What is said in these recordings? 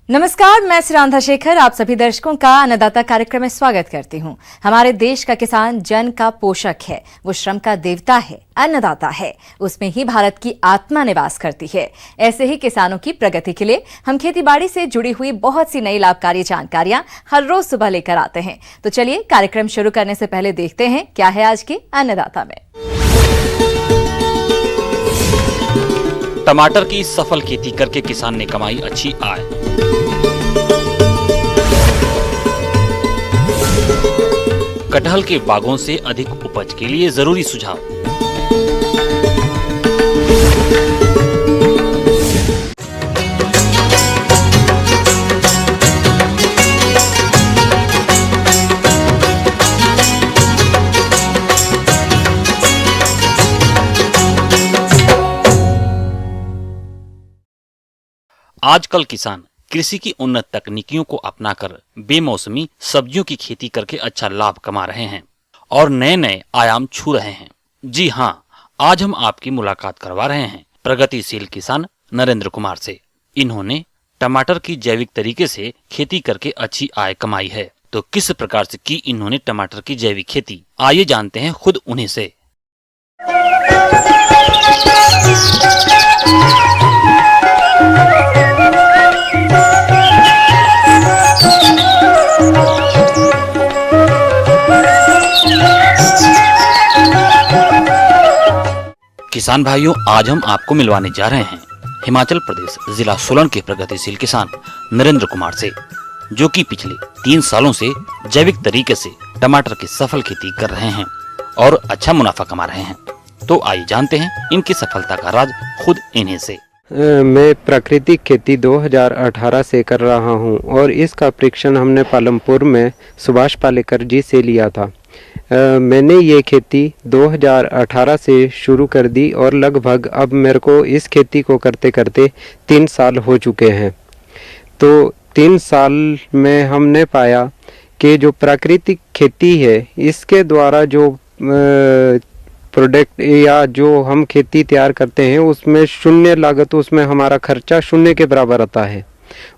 नमस्कार, मैं सुरांधा शेखर आप सभी दर्शकों का अन्नदाता कार्यक्रम में स्वागत करती हूं। हमारे देश का किसान जन का पोषक है, वो श्रम का देवता है, अन्नदाता है। उसमें ही भारत की आत्मा निवास करती है। ऐसे ही किसानों की प्रगति के लिए हम खेतीबाड़ी से जुड़ी हुई बहुत सी नई लाभकारी जानकारियां हर रोज सुबह लेकर आते हैं। तो चलिए कार्यक्रम शुरू करने से पहले देखते हैं क्या है आज के अन्नदाता में। टमाटर की सफल खेती करके किसान ने कमाई अच्छी आय। कटहल के बागों से अधिक उपज के लिए जरूरी सुझाव। आजकल किसान कृषि की उन्नत तकनीकियों को अपनाकर बेमौसमी सब्जियों की खेती करके अच्छा लाभ कमा रहे हैं और नए नए आयाम छू रहे हैं। जी हाँ, आज हम आपकी मुलाकात करवा रहे हैं प्रगतिशील किसान नरेंद्र कुमार से। इन्होंने टमाटर की जैविक तरीके से खेती करके अच्छी आय कमाई है। तो किस प्रकार से की इन्होंने टमाटर की जैविक खेती, आइए जानते हैं खुद उन्हीं से। किसान भाइयों, आज हम आपको मिलवाने जा रहे हैं हिमाचल प्रदेश जिला सोलन के प्रगतिशील किसान नरेंद्र कुमार से, जो कि पिछले 3 सालों से जैविक तरीके से टमाटर की सफल खेती कर रहे हैं और अच्छा मुनाफा कमा रहे हैं। तो आइए जानते हैं इनकी सफलता का राज खुद इन्हीं से। मैं प्राकृतिक खेती 2018 से कर रहा हूं और इसका परीक्षण हमने पालमपुर में सुभाष पालेकर जी से लिया था। मैंने ये खेती 2018 से शुरू कर दी और लगभग अब मेरे को इस खेती को करते करते 3 साल हो चुके हैं। तो 3 साल में हमने पाया कि जो प्राकृतिक खेती है इसके द्वारा जो प्रोडक्ट या जो हम खेती तैयार करते हैं उसमें शून्य लागत, उसमें हमारा खर्चा शून्य के बराबर आता है।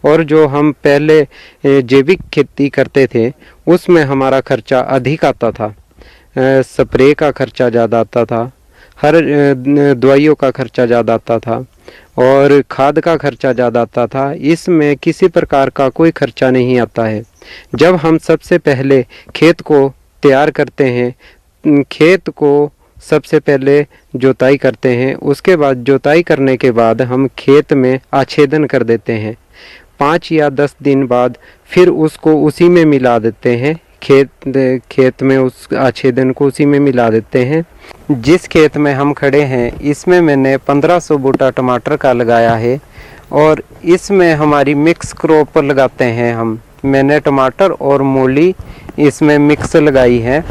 और जो हम पहले जैविक खेती करते थे उसमें हमारा खर्चा अधिक आता था। स्प्रे का खर्चा ज़्यादा आता था, हर दवाइयों का खर्चा ज़्यादा आता था और खाद का खर्चा ज़्यादा आता था। इसमें किसी प्रकार का कोई खर्चा नहीं आता है। जब हम सबसे पहले खेत को तैयार करते हैं, खेत को सबसे पहले जोताई करते हैं, उसके बाद जोताई करने के बाद हम खेत में आच्छेदन कर देते हैं। 5 या 10 दिन बाद फिर उसको उसी में मिला देते हैं। खेत में उस आच्छेदन को उसी में मिला देते हैं। जिस खेत में हम खड़े हैं इसमें मैंने 1500 बूटा टमाटर का लगाया है और इसमें हमारी मिक्स क्रॉप लगाते हैं हम। मैंने टमाटर और मूली इसमें मिक्स लगाई है।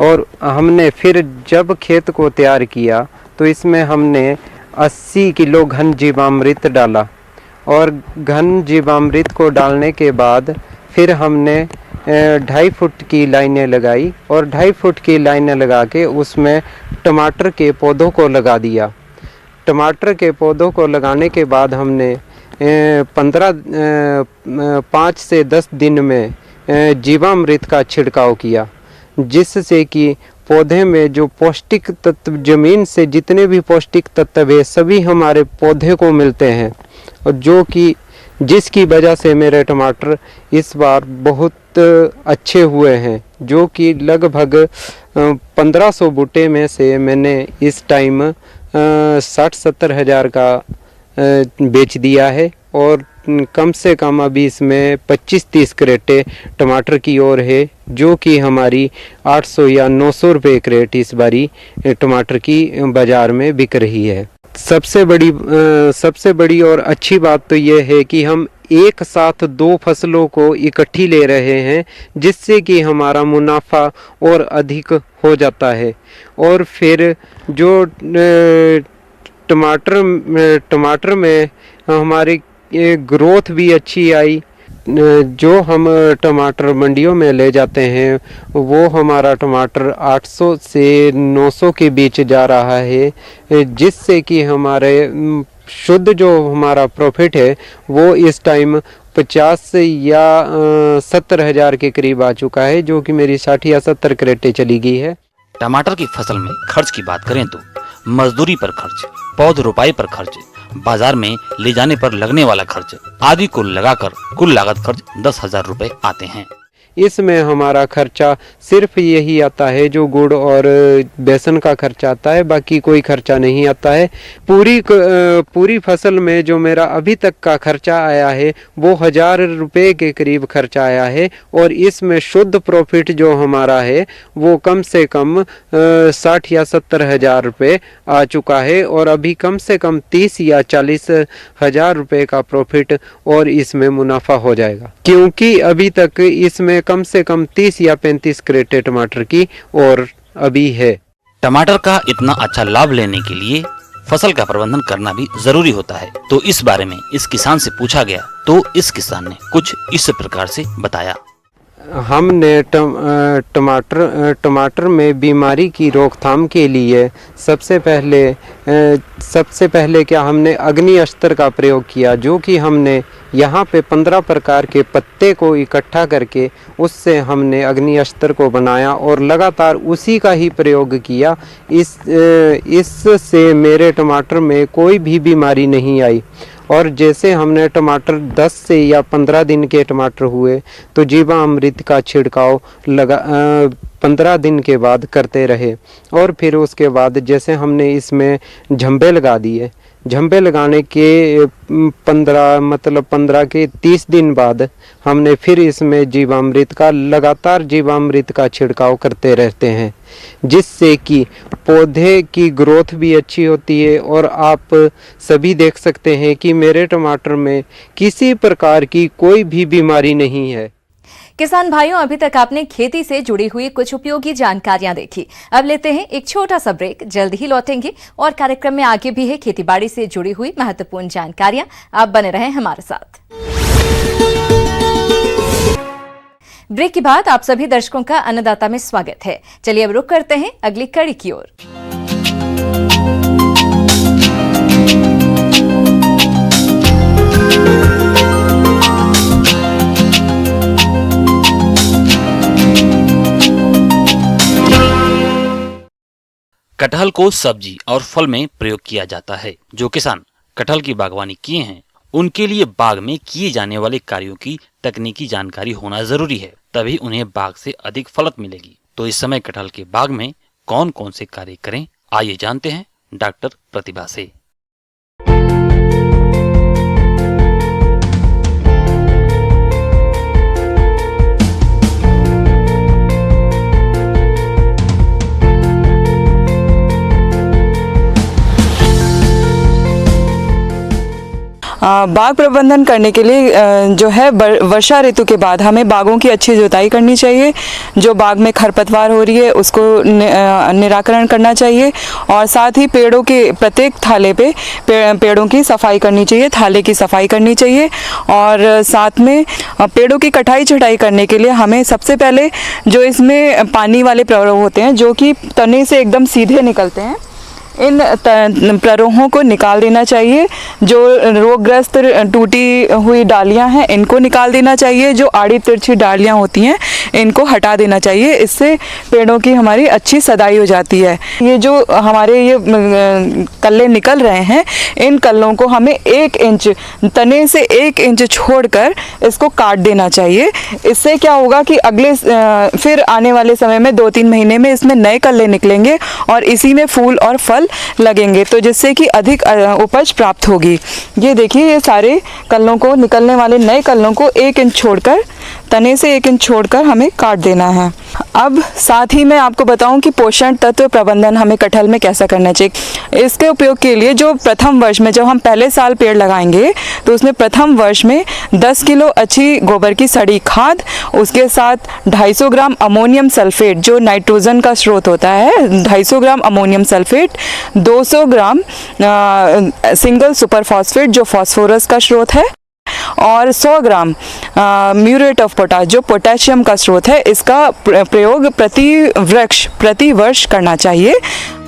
और हमने फिर जब खेत को तैयार किया तो इसमें हमने 80 किलो घन जीवामृत डाला और घन जीवामृत को डालने के बाद फिर हमने 2.5 फुट की लाइनें लगाई और 2.5 फुट की लाइनें लगा के उसमें टमाटर के पौधों को लगा दिया। टमाटर के पौधों को लगाने के बाद हमने 5 से 10 दिन में जीवामृत का छिड़काव किया, जिससे कि पौधे में जो पौष्टिक तत्व, जमीन से जितने भी पौष्टिक तत्व है सभी हमारे पौधे को मिलते हैं। और जो कि जिसकी वजह से मेरे टमाटर इस बार बहुत अच्छे हुए हैं, जो कि लगभग 1500 बूटे में से मैंने इस टाइम 60-70 हज़ार का बेच दिया है और कम से कम अभी इसमें 25-30 क्रेटें टमाटर की ओर है, जो कि हमारी 800 या 900 रुपये क्रेट इस बारी टमाटर की बाज़ार में बिक रही है। सबसे बड़ी और अच्छी बात तो ये है कि हम एक साथ 2 फसलों को इकट्ठी ले रहे हैं, जिससे कि हमारा मुनाफा और अधिक हो जाता है। और फिर जो टमाटर में हमारी ग्रोथ भी अच्छी आई। जो हम टमाटर मंडियों में ले जाते हैं वो हमारा टमाटर 800 से 900 के बीच जा रहा है, जिससे कि हमारे शुद्ध जो हमारा प्रॉफिट है वो इस टाइम 50 या 70,000 के करीब आ चुका है, जो कि मेरी 60 या 70 क्रेटें चली गई है। टमाटर की फसल में खर्च की बात करें तो मजदूरी पर खर्च, पौध रोपाई पर खर्च, बाजार में ले जाने पर लगने वाला खर्च आदि को लगाकर कुल लागत खर्च 10,000 रुपए आते हैं। इसमें हमारा खर्चा सिर्फ यही आता है जो गुड़ और बेसन का खर्चा आता है, बाकी कोई खर्चा नहीं आता है। पूरी फसल में जो मेरा अभी तक का खर्चा आया है वो 1,000 रुपये के करीब खर्चा आया है, और इसमें शुद्ध प्रॉफिट जो हमारा है वो कम से कम 60 या 70,000 रुपये आ चुका है, और अभी कम से कम 30 या 40,000 रुपये का प्रॉफिट और इसमें मुनाफा हो जाएगा, क्योंकि अभी तक इसमें कम से कम 30 या 35 क्रेटें टमाटर की और अभी है। टमाटर का इतना अच्छा लाभ लेने के लिए फसल का प्रबंधन करना भी जरूरी होता है। तो इस बारे में इस किसान से पूछा गया तो इस किसान ने कुछ इस प्रकार से बताया। हमने टमाटर में बीमारी की रोकथाम के लिए सबसे पहले क्या हमने अग्नि अस्त्र का प्रयोग किया, जो कि हमने यहाँ पे 15 प्रकार के पत्ते को इकट्ठा करके उससे हमने अग्नि अस्त्र को बनाया और लगातार उसी का ही प्रयोग किया। इससे मेरे टमाटर में कोई भी बीमारी नहीं आई, और जैसे हमने टमाटर 10 से या 15 दिन के टमाटर हुए तो जीवामृत का छिड़काव 15 दिन के बाद करते रहे, और फिर उसके बाद जैसे हमने इसमें झंबे लगा दिए, झंबे लगाने के 15 के 30 दिन बाद हमने फिर इसमें लगातार जीवामृत का छिड़काव करते रहते हैं, जिससे कि पौधे की ग्रोथ भी अच्छी होती है। और आप सभी देख सकते हैं कि मेरे टमाटर में किसी प्रकार की कोई भी बीमारी नहीं है। किसान भाइयों, अभी तक आपने खेती से जुड़ी हुई कुछ उपयोगी जानकारियां देखी। अब लेते हैं एक छोटा सा ब्रेक, जल्द ही लौटेंगे और कार्यक्रम में आगे भी है खेतीबाड़ी से जुड़ी हुई महत्वपूर्ण जानकारियां। आप बने रहें हमारे साथ। ब्रेक के बाद आप सभी दर्शकों का अन्नदाता में स्वागत है। चलिए अब रुक करते हैं अगली कड़ी की ओर। कटहल को सब्जी और फल में प्रयोग किया जाता है। जो किसान कटहल की बागवानी किए हैं उनके लिए बाग में किए जाने वाले कार्यों की तकनीकी जानकारी होना जरूरी है, तभी उन्हें बाग से अधिक फलत मिलेगी। तो इस समय कटहल के बाग में कौन कौन से कार्य करें, आइए जानते हैं डॉक्टर प्रतिभा से। बाग प्रबंधन करने के लिए जो है वर्षा ऋतु के बाद हमें बागों की अच्छी जुताई करनी चाहिए। जो बाग में खरपतवार हो रही है उसको निराकरण करना चाहिए, और साथ ही पेड़ों के प्रत्येक थाले पे पेड़ों की सफाई करनी चाहिए, थाले की सफाई करनी चाहिए। और साथ में पेड़ों की कटाई छटाई करने के लिए हमें सबसे पहले जो इसमें पानी वाले प्ररोह होते हैं जो कि तने से एकदम सीधे निकलते हैं, इन प्ररोहों को निकाल देना चाहिए। जो रोगग्रस्त टूटी हुई डालियां हैं इनको निकाल देना चाहिए। जो आड़ी तिरछी डालियां होती हैं इनको हटा देना चाहिए। इससे पेड़ों की हमारी अच्छी सदाई हो जाती है। ये जो हमारे ये कल्ले निकल रहे हैं, इन कल्लों को हमें 1 इंच तने से 1 इंच छोड़कर इसको काट देना चाहिए। इससे क्या होगा कि अगले फिर आने वाले समय में 2-3 महीने में इसमें नए कल्ले निकलेंगे और इसी में फूल और फल लगेंगे, तो जिससे कि अधिक उपज प्राप्त होगी। ये देखिए, ये सारे कल्लों को, निकलने वाले नए कल्लों को 1 इंच छोड़कर, तने से 1 इंच छोड़कर हमें काट देना है। अब साथ ही मैं आपको बताऊं कि पोषण तत्व प्रबंधन हमें कटहल में कैसा करना चाहिए। इसके उपयोग के लिए जो प्रथम वर्ष में, जब हम पहले साल पेड़ लगाएंगे तो उसमें प्रथम वर्ष में 10 किलो अच्छी गोबर की सड़ी खाद, उसके साथ 250 ग्राम अमोनियम सल्फेट जो नाइट्रोजन का स्रोत होता है, 250 ग्राम अमोनियम सल्फेट, 200 ग्राम सिंगल सुपर फॉस्फेट जो फास्फोरस का स्रोत है, और 100 ग्राम म्यूरेट ऑफ पोटाश जो पोटेशियम का स्रोत है। इसका प्रयोग प्रति वर्ष करना चाहिए।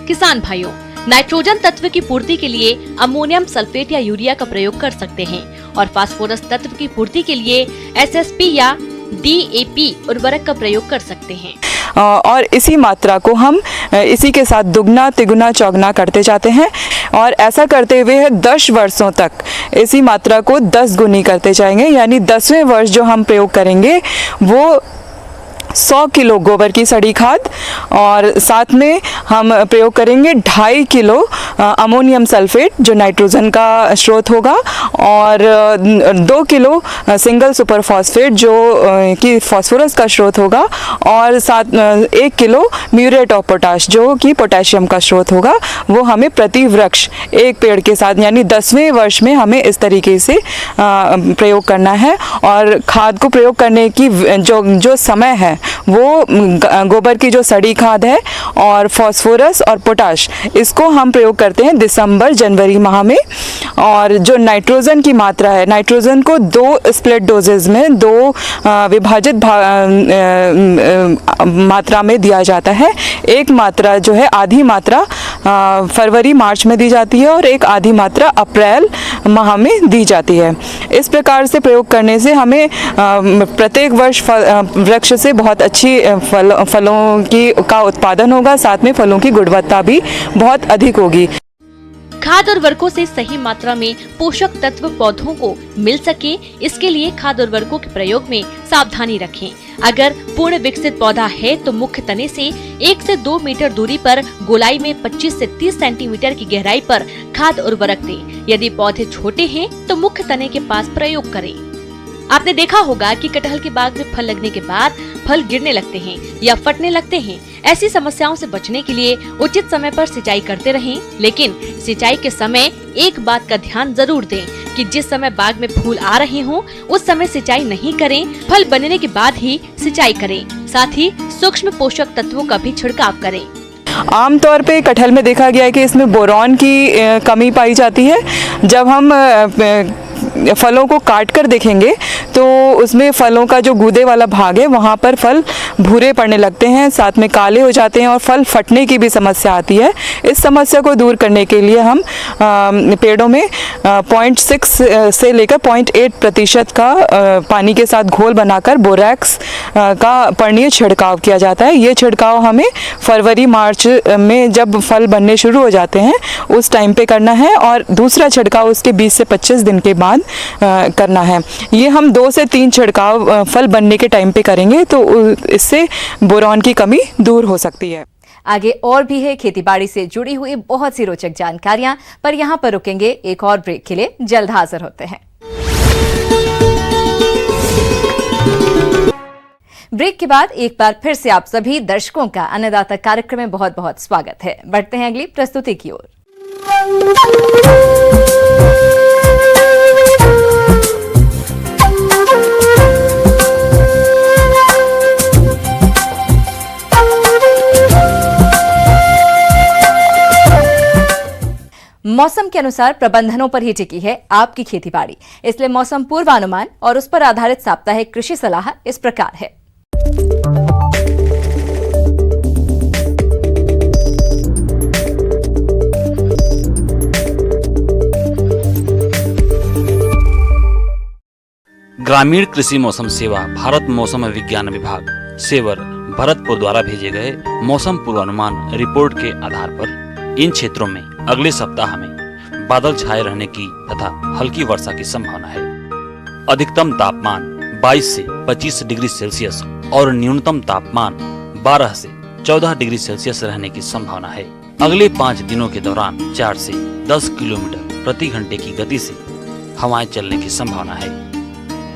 किसान भाइयों, नाइट्रोजन तत्व की पूर्ति के लिए अमोनियम सल्फेट या यूरिया का प्रयोग कर सकते हैं और फास्फोरस तत्व की पूर्ति के लिए SSP या DAP उर्वरक का प्रयोग कर सकते हैं। और इसी मात्रा को हम इसी के साथ दुगना तिगुना चौगुना करते जाते हैं और ऐसा करते हुए 10 वर्षों तक इसी मात्रा को 10 गुनी करते जाएंगे। यानी 10वें वर्ष जो हम प्रयोग करेंगे वो 100 किलो गोबर की सड़ी खाद और साथ में हम प्रयोग करेंगे 2.5 किलो अमोनियम सल्फेट जो नाइट्रोजन का स्रोत होगा और 2 किलो सिंगल सुपर फॉस्फेट जो कि फास्फोरस का स्रोत होगा और साथ 1 किलो म्यूरेट ऑफ पोटाश जो कि पोटेशियम का स्रोत होगा। वो हमें प्रति वृक्ष एक पेड़ के साथ यानी 10वें वर्ष में हमें इस तरीके से प्रयोग करना है। और खाद को प्रयोग करने की जो समय है वो गोबर की जो सड़ी खाद है और फास्फोरस और पोटाश इसको हम प्रयोग करते हैं दिसंबर जनवरी माह में। और जो नाइट्रोजन की मात्रा है, नाइट्रोजन को 2 स्प्लिट डोजेज में 2 विभाजित मात्रा में दिया जाता है। एक मात्रा जो है आधी मात्रा फरवरी मार्च में दी जाती है और एक आधी मात्रा अप्रैल माह में दी जाती है। इस प्रकार से प्रयोग करने से हमें प्रत्येक वर्ष वृक्ष से बहुत अच्छी फलों का उत्पादन होगा, साथ में फलों की गुणवत्ता भी बहुत अधिक होगी। खाद उर्वरकों से सही मात्रा में पोषक तत्व पौधों को मिल सके, इसके लिए खाद उर्वरकों के प्रयोग में सावधानी रखें। अगर पूर्ण विकसित पौधा है तो मुख्य तने से 1 से 2 मीटर दूरी पर गोलाई में 25 से 30 सेंटीमीटर की गहराई पर खाद उर्वरक दें। यदि पौधे छोटे हैं तो मुख्य तने के पास प्रयोग करें। आपने देखा होगा कि कटहल के बाग में फल लगने के बाद फल गिरने लगते हैं या फटने लगते हैं। ऐसी समस्याओं से बचने के लिए उचित समय पर सिंचाई करते रहें, लेकिन सिंचाई के समय एक बात का ध्यान जरूर दें कि जिस समय बाग में फूल आ रहे हों उस समय सिंचाई नहीं करें। फल बनने के बाद ही सिंचाई करें। साथ ही सूक्ष्म पोषक तत्वों का भी छिड़काव करें। आमतौर पे कटहल में देखा गया है कि इसमें बोरॉन की कमी पाई जाती है। जब हम फलों को काट कर देखेंगे तो उसमें फलों का जो गूदे वाला भाग है वहाँ पर फल भूरे पड़ने लगते हैं, साथ में काले हो जाते हैं और फल फटने की भी समस्या आती है। इस समस्या को दूर करने के लिए हम पेड़ों में 0.6 से लेकर 0.8% का पानी के साथ घोल बनाकर बोरैक्स का पर्णीय छिड़काव किया जाता है। ये छिड़काव हमें फरवरी मार्च में जब फल बनने शुरू हो जाते हैं उस टाइम पे करना है और दूसरा छिड़काव उसके 20 से 25 दिन के बाद करना है। ये हम 2 से 3 छिड़काव फल बनने के टाइम पे करेंगे तो इससे बोरॉन की कमी दूर हो सकती है। आगे और भी है खेतीबाड़ी से जुड़ी हुई बहुत सी रोचक जानकारियां, पर यहाँ पर रुकेंगे एक और ब्रेक के लिए। जल्द हाजिर होते हैं। ब्रेक के बाद एक बार फिर से आप सभी दर्शकों का अन्नदाता कार्यक्रम में बहुत बहुत स्वागत है। बढ़ते हैं अगली प्रस्तुति की ओर। मौसम के अनुसार प्रबंधनों पर ही टिकी है आपकी खेतीबाड़ी, इसलिए मौसम पूर्वानुमान और उस पर आधारित साप्ताहिक कृषि सलाह इस प्रकार है। ग्रामीण कृषि मौसम सेवा भारत मौसम विज्ञान विभाग सेवर भरतपुर द्वारा भेजे गए मौसम पूर्वानुमान रिपोर्ट के आधार पर इन क्षेत्रों में अगले सप्ताह में बादल छाए रहने की तथा हल्की वर्षा की संभावना है। अधिकतम तापमान 22 से 25 डिग्री सेल्सियस और न्यूनतम तापमान 12 से 14 डिग्री सेल्सियस रहने की संभावना है। अगले 5 दिनों के दौरान 4 से 10 किलोमीटर प्रति घंटे की गति से हवाएं चलने की संभावना है।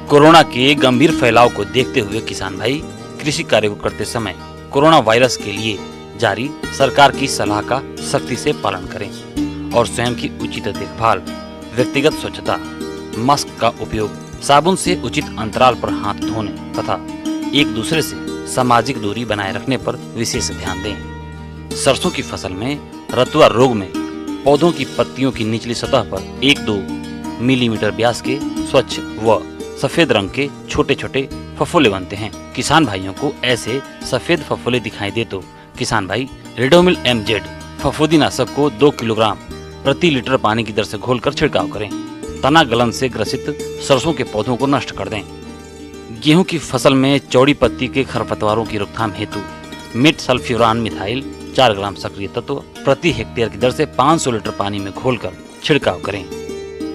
कोरोना के गंभीर फैलाव को देखते हुए किसान भाई कृषि कार्य को करते समय कोरोना वायरस के लिए जारी सरकार की सलाह का सख्ती से पालन करें और स्वयं की उचित देखभाल, व्यक्तिगत स्वच्छता, मास्क का उपयोग, साबुन से उचित अंतराल पर हाथ धोने तथा एक दूसरे से सामाजिक दूरी बनाए रखने पर विशेष ध्यान दें। सरसों की फसल में रतुआ रोग में पौधों की पत्तियों की निचली सतह पर 1-2 मिलीमीटर व्यास के स्वच्छ व सफेद रंग के छोटे छोटे फफोले बनते हैं। किसान भाइयों को ऐसे सफेद फफोले दिखाई दे तो किसान भाई रेडोमिल MZ फफूंदीनाशक को 2 किलोग्राम प्रति लीटर पानी की दर से घोलकर छिड़काव करें। तना गलन से ग्रसित सरसों के पौधों को नष्ट कर दें। गेहूं की फसल में चौड़ी पत्ती के खरपतवारों की रोकथाम हेतु मिट सल्फ्यूरान मिथाइल 4 ग्राम सक्रिय तत्व प्रति हेक्टेयर की दर से 500 लीटर पानी में घोलकर छिड़काव करें,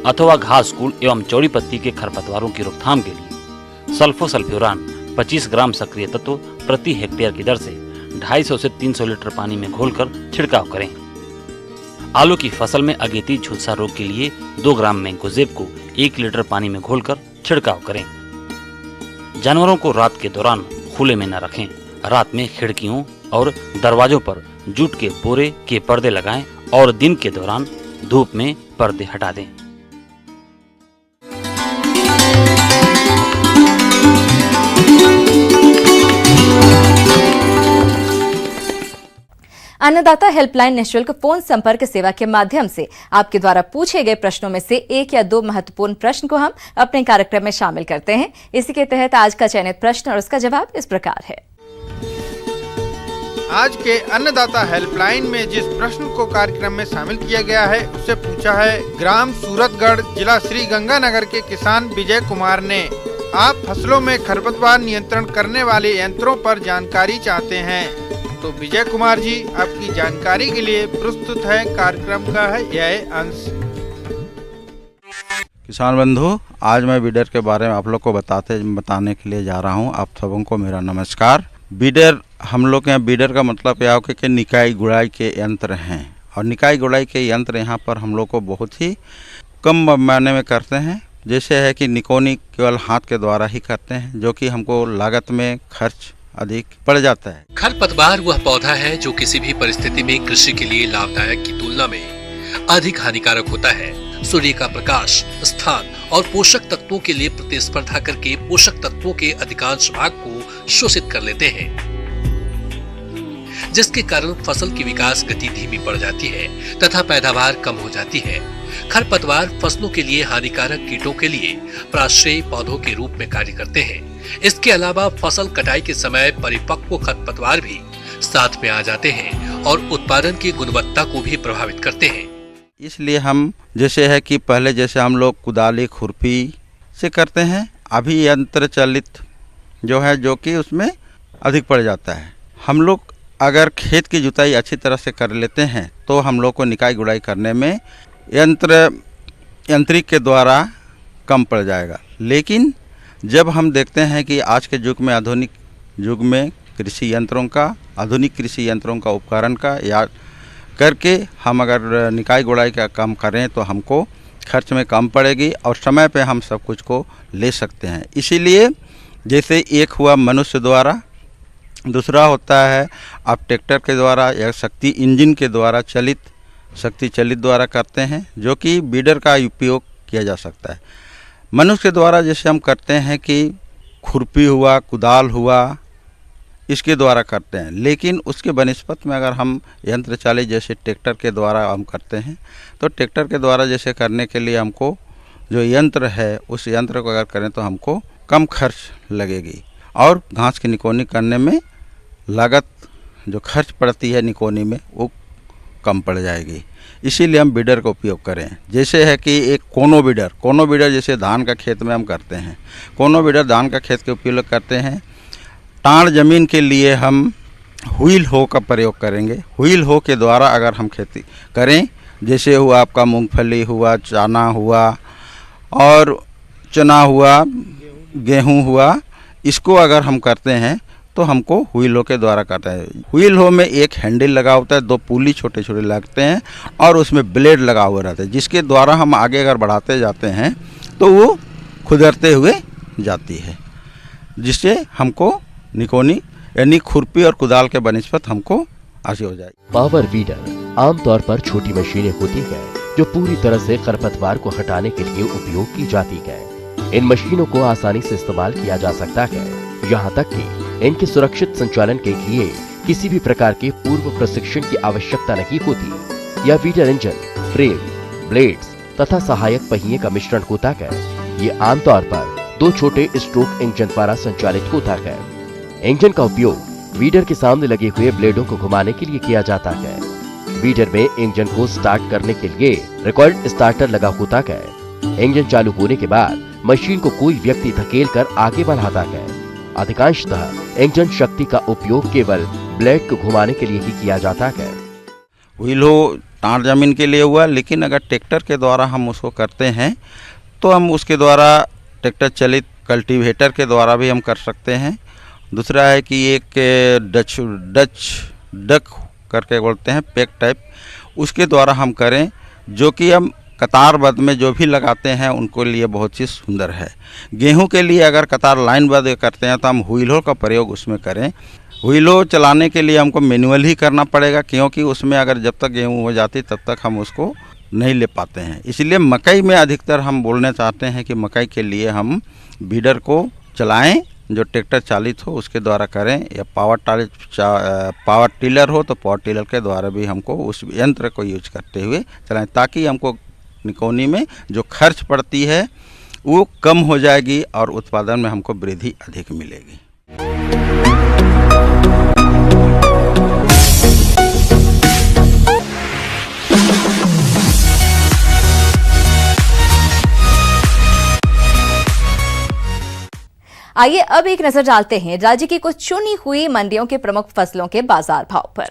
अथवा घास कुल एवं चौड़ी पत्ती के खरपतवारों की रोकथाम के लिए सल्फोसल्फ्यूरान 25 ग्राम सक्रिय तत्व प्रति हेक्टेयर की दर से 250 से 300 लीटर पानी में घोलकर छिड़काव करें। आलू की फसल में अगेती झुलसा रोग के लिए 2 ग्राम मैंकोजेब को 1 लीटर पानी में घोलकर छिड़काव करें। जानवरों को रात के दौरान खुले में न रखें। रात में खिड़कियों और दरवाजों पर जूट के बोरे के पर्दे लगाएं और दिन के दौरान धूप में पर्दे हटा दें। अन्नदाता हेल्पलाइन निःशुल्क फोन संपर्क सेवा के माध्यम से आपके द्वारा पूछे गए प्रश्नों में से 1 या 2 महत्वपूर्ण प्रश्न को हम अपने कार्यक्रम में शामिल करते हैं। इसी के तहत आज का चयनित प्रश्न और उसका जवाब इस प्रकार है। आज के अन्नदाता हेल्पलाइन में जिस प्रश्न को कार्यक्रम में शामिल किया गया है उससे पूछा है, ग्राम सूरतगढ़, जिला श्री गंगानगर के किसान विजय कुमार ने, आप फसलों में खरपतवार नियंत्रण करने वाले यंत्रों पर जानकारी चाहते हैं। तो विजय कुमार जी, आपकी जानकारी के लिए प्रस्तुत है कार्यक्रम का है यह अंश। किसान बंधु, आज मैं बीडर के बारे में आप लोग को बताने के लिए जा रहा हूं। आप सबों को मेरा नमस्कार। बीडर, हम लोग के यहाँ बीडर का मतलब यह है कि निकाई गुड़ाई के यंत्र हैं, और निकाई गुड़ाई के यंत्र यहाँ पर हम लोग को बहुत ही कम पैमाने में करते हैं। जैसे है कि निकोनी केवल हाथ के द्वारा ही करते हैं, जो कि हमको लागत में खर्च अधिक पड़ जाता है। खरपतवार वह पौधा है जो किसी भी परिस्थिति में कृषि के लिए लाभदायक की तुलना में अधिक हानिकारक होता है। सूर्य का प्रकाश, स्थान और पोषक तत्वों के लिए प्रतिस्पर्धा करके पोषक तत्वों के अधिकांश भाग को शोषित कर लेते हैं, जिसके कारण फसल की विकास गति धीमी पड़ जाती है तथा पैदावार कम हो जाती है। खरपतवार फसलों के लिए हानिकारक कीटों के लिए प्राश्रयी पौधों के रूप में कार्य करते हैं। इसके अलावा फसल कटाई के समय परिपक्व खरपतवार भी साथ में आ जाते हैं और उत्पादन की गुणवत्ता को भी प्रभावित करते हैं। इसलिए हम जैसे है कि पहले जैसे हम लोग कुदाली खुरपी से करते हैं, अभी यंत्र चालित जो है, जो कि उसमें अधिक पड़ जाता है। हम लोग अगर खेत की जुताई अच्छी तरह से कर लेते हैं तो हम लोग को निकाई गुड़ाई करने में यांत्रिक के द्वारा कम पड़ जाएगा। लेकिन जब हम देखते हैं कि आज के युग में, आधुनिक युग में कृषि यंत्रों का, आधुनिक कृषि यंत्रों का उपकरण का या करके हम अगर निकाई गुड़ाई का काम करें तो हमको खर्च में कम पड़ेगी और समय पे हम सब कुछ को ले सकते हैं। इसीलिए जैसे एक हुआ मनुष्य द्वारा, दूसरा होता है आप ट्रैक्टर के द्वारा या शक्ति इंजन के द्वारा शक्ति चलित द्वारा करते हैं, जो कि बीडर का उपयोग किया जा सकता है। मनुष्य के द्वारा जैसे हम करते हैं कि खुरपी हुआ, कुदाल हुआ, इसके द्वारा करते हैं। लेकिन उसके बनिस्पत में अगर हम यंत्र चालित जैसे ट्रैक्टर के द्वारा हम करते हैं तो ट्रैक्टर के द्वारा जैसे करने के लिए हमको जो यंत्र है उस यंत्र को अगर करें तो हमको कम खर्च लगेगी और घास की निकोनी करने में लागत जो खर्च पड़ती है निकोनी में वो कम पड़ जाएगी। इसीलिए हम बीडर का उपयोग करें। जैसे है कि एक कोनो बीडर जैसे धान का खेत में हम करते हैं, कोनो बीडर धान का खेत के उपयोग करते हैं। टाण ज़मीन के लिए हम व्हील हो का प्रयोग करेंगे। व्हील हो के द्वारा अगर हम खेती करें, जैसे हुआ आपका मूंगफली हुआ, चना हुआ, गेहूं हुआ, इसको अगर हम करते हैं तो हमको व्हील हो के द्वारा करता है। व्हील हो में एक हैंडल लगा होता है, 2 पुली छोटे छोटे लगते हैं और उसमें ब्लेड लगा हुआ रहता है, जिसके द्वारा हम आगे अगर बढ़ाते जाते हैं तो वो खुदरते हुए जाती है, जिससे हमको निकोनी यानी खुरपी और कुदाल के बनिस्पत हमको आसी हो जाए। पावर वीडर आमतौर पर छोटी मशीनें होती हैं जो पूरी तरह से खरपतवार को हटाने के लिए उपयोग की जाती है। इन मशीनों को आसानी से इस्तेमाल किया जा सकता है, यहाँ तक कि इनके सुरक्षित संचालन के लिए किसी भी प्रकार के पूर्व प्रशिक्षण की आवश्यकता नहीं होती। यह वीडर इंजन, फ्रेम, ब्लेड्स तथा सहायक पहिए का मिश्रण होता है। ये आमतौर पर 2 छोटे स्ट्रोक इंजन द्वारा संचालित होता है। इंजन का उपयोग वीडर के सामने लगे हुए ब्लेडों को घुमाने के लिए किया जाता है। वीडर में इंजन को स्टार्ट करने के लिए रिकॉर्ड स्टार्टर लगा होता है। इंजन चालू होने के बाद मशीन को कोई व्यक्ति धकेल कर आगे बढ़ाता है। अधिकांशतः इंजन शक्ति का उपयोग केवल ब्लेड को घुमाने के लिए ही किया जाता है। व्हील हो टार जमीन के लिए हुआ, लेकिन अगर ट्रैक्टर के द्वारा हम उसको करते हैं तो हम उसके द्वारा ट्रैक्टर चलित कल्टीवेटर के द्वारा भी हम कर सकते हैं। दूसरा है कि एक डक करके बोलते हैं, पैक टाइप, उसके द्वारा हम करें, जो कि हम कतारबद्ध में जो भी लगाते हैं उनको लिए बहुत ही सुंदर है। गेहूं के लिए अगर कतार लाइनबद्ध करते हैं तो हम व्हीलो का प्रयोग उसमें करें। व्हीलो चलाने के लिए हमको मैनुअल ही करना पड़ेगा, क्योंकि उसमें अगर जब तक गेहूं हो जाती तब तक हम उसको नहीं ले पाते हैं। इसलिए मकई में अधिकतर हम बोलना चाहते हैं कि मकई के लिए हम बीडर को चलाएं, जो ट्रैक्टर चालित हो उसके द्वारा करें, या पावर टिलर हो तो पावर टिलर के द्वारा भी हमको उस यंत्र को यूज करते हुए चलाएं, ताकि हमको निकौनी में जो खर्च पड़ती है वो कम हो जाएगी और उत्पादन में हमको वृद्धि अधिक मिलेगी। आइए अब एक नजर डालते हैं राज्य की कुछ चुनी हुई मंडियों के प्रमुख फसलों के बाजार भाव पर।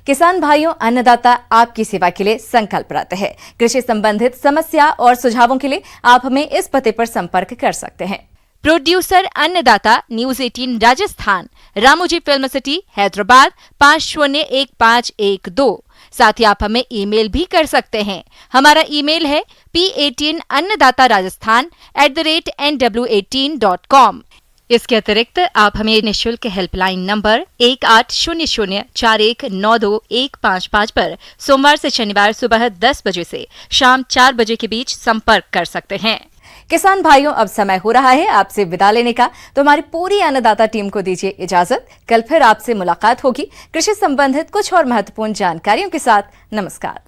किसान भाइयों, अन्नदाता आपकी सेवा के लिए संकल्परत है। कृषि संबंधित समस्या और सुझावों के लिए आप हमें इस पते पर संपर्क कर सकते हैं। प्रोड्यूसर अन्नदाता, news 18 Rajasthan, Ramoji film city, Hyderabad 501512। साथ ही आप हमें ईमेल भी कर सकते हैं। हमारा ईमेल है p18annadatarajasthan@nw18.com। इसके अतिरिक्त आप हमें निःशुल्क हेल्पलाइन नंबर 180041921555 पर सोमवार से शनिवार सुबह 10 बजे से शाम 4 बजे के बीच संपर्क कर सकते हैं। किसान भाइयों, अब समय हो रहा है आपसे विदा लेने का, तो हमारी पूरी अन्नदाता टीम को दीजिए इजाजत। कल फिर आपसे मुलाकात होगी कृषि संबंधित कुछ और महत्वपूर्ण जानकारियों के साथ। नमस्कार।